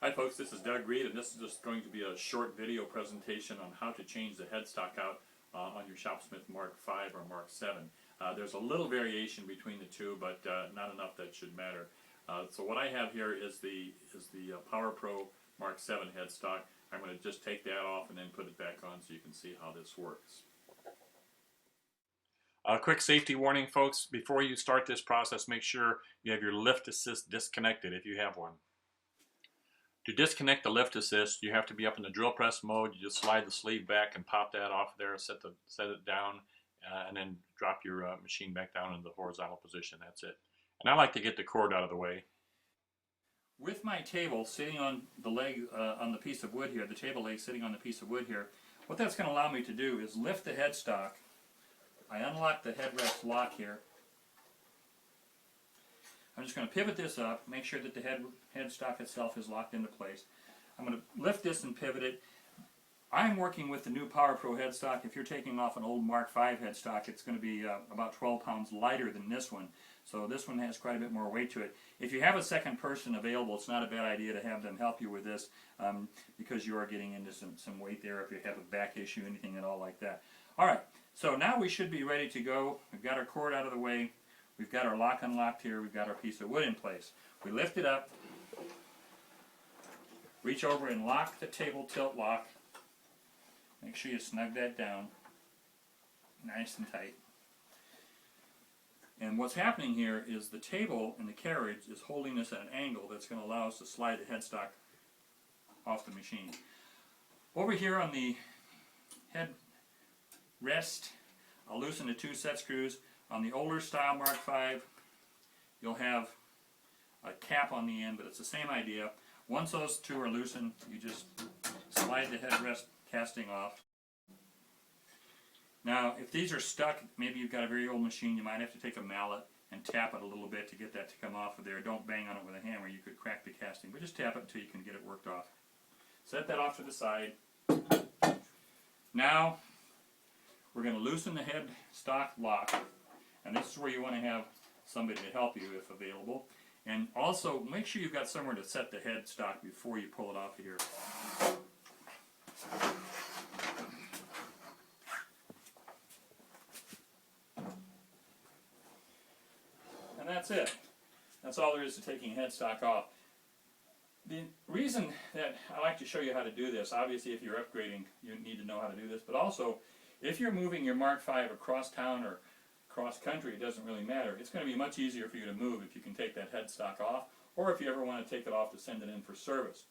Hi folks, this is Doug Reid, and this is just going to be a short video presentation on how to change the headstock out on your Shopsmith Mark V or Mark VII. There's a little variation between the two, but not enough that should matter. So what I have here is the Power Pro Mark VII headstock. I'm going to just take that off and then put it back on so you can see how this works. A quick safety warning, folks. Before you start this process, make sure you have your lift assist disconnected if you have one. To disconnect the lift assist, you have to be up in the drill press mode. You just slide the sleeve back and pop that off there, set it down, and then drop your machine back down into the horizontal position. That's it. And I like to get the cord out of the way. With my table sitting on the leg, on the piece of wood here, the table leg sitting on the piece of wood here, what that's going to allow me to do is lift the headstock. I unlock the headrest lock here. I'm just going to pivot this up, make sure that the headstock itself is locked into place. I'm going to lift this and pivot it. I'm working with the new Power Pro headstock. If you're taking off an old Mark V headstock, it's going to be about 12 pounds lighter than this one. So this one has quite a bit more weight to it. If you have a second person available, it's not a bad idea to have them help you with this because you are getting into some weight there if you have a back issue, anything at all like that. Alright, so now we should be ready to go. We've got our cord out of the way. We've got our lock unlocked here. We've got our piece of wood in place. We lift it up, reach over and lock the table tilt lock. Make sure you snug that down nice and tight. And what's happening here is the table and the carriage is holding this at an angle that's going to allow us to slide the headstock off the machine. Over here on the head rest, I'll loosen the two set screws. On the older style Mark V, you'll have a cap on the end, but it's the same idea. Once those two are loosened, you just slide the headrest casting off. Now, if these are stuck, maybe you've got a very old machine, you might have to take a mallet and tap it a little bit to get that to come off of there. Don't bang on it with a hammer, you could crack the casting, but just tap it until you can get it worked off. Set that off to the side. Now, we're going to loosen the headstock lock, and this is where you want to have somebody to help you if available. And also, make sure you've got somewhere to set the headstock before you pull it off of here. And that's it. That's all there is to taking a headstock off. The reason that I like to show you how to do this, obviously if you're upgrading, you need to know how to do this, but also if you're moving your Mark V across town or cross country, it doesn't really matter. It's going to be much easier for you to move if you can take that headstock off, or if you ever want to take it off to send it in for service.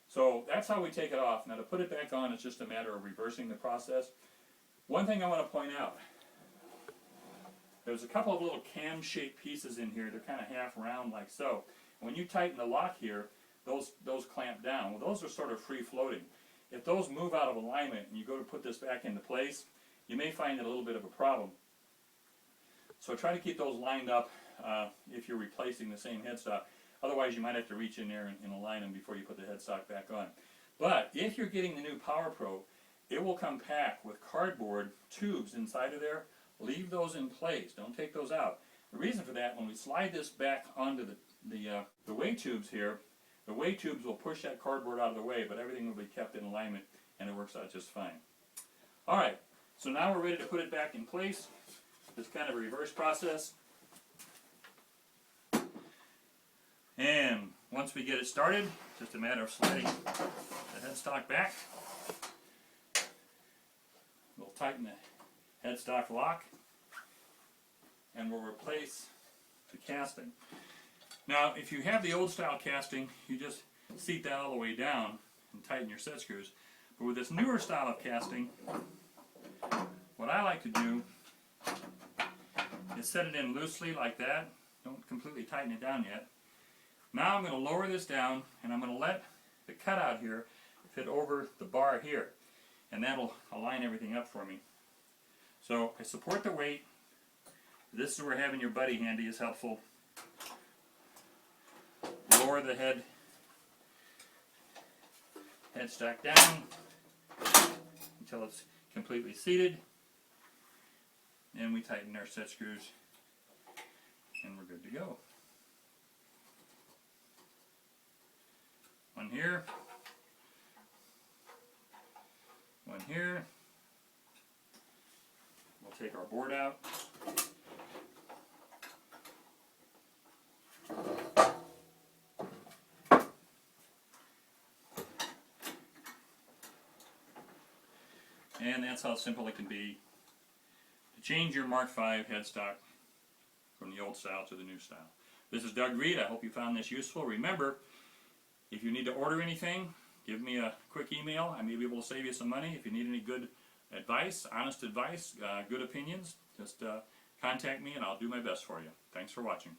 So that's how we take it off. Now to put it back on, it's just a matter of reversing the process. One thing I want to point out, there's a couple of little cam-shaped pieces in here. They're kind of half round like so. When you tighten the lock here, those clamp down. Well, those are sort of free-floating. If those move out of alignment and you go to put this back into place, you may find it a little bit of a problem. So try to keep those lined up if you're replacing the same headstock. Otherwise, you might have to reach in there and align them before you put the headstock back on. But if you're getting the new Power Pro, it will come packed with cardboard tubes inside of there. Leave those in place. Don't take those out. The reason for that, when we slide this back onto the way tubes here, the way tubes will push that cardboard out of the way, but everything will be kept in alignment, and it works out just fine. All right, so now we're ready to put it back in place. It's kind of a reverse process. And once we get it started, just a matter of sliding the headstock back. We'll tighten the headstock lock, and we'll replace the casting. Now, if you have the old style casting, you just seat that all the way down and tighten your set screws. But with this newer style of casting, what I like to do is set it in loosely like that. Don't completely tighten it down yet. Now I'm going to lower this down, and I'm going to let the cutout here fit over the bar here, and that'll align everything up for me. So I support the weight. This is where having your buddy handy is helpful. Lower the headstock down until it's completely seated. And we tighten our set screws, and we're good to go. One here. One here. We'll take our board out. And that's how simple it can be to change your Mark V headstock from the old style to the new style. This is Doug Reid. I hope you found this useful. Remember, if you need to order anything, give me a quick email. I may be able to save you some money. If you need any good advice, honest advice, good opinions, just contact me and I'll do my best for you. Thanks for watching.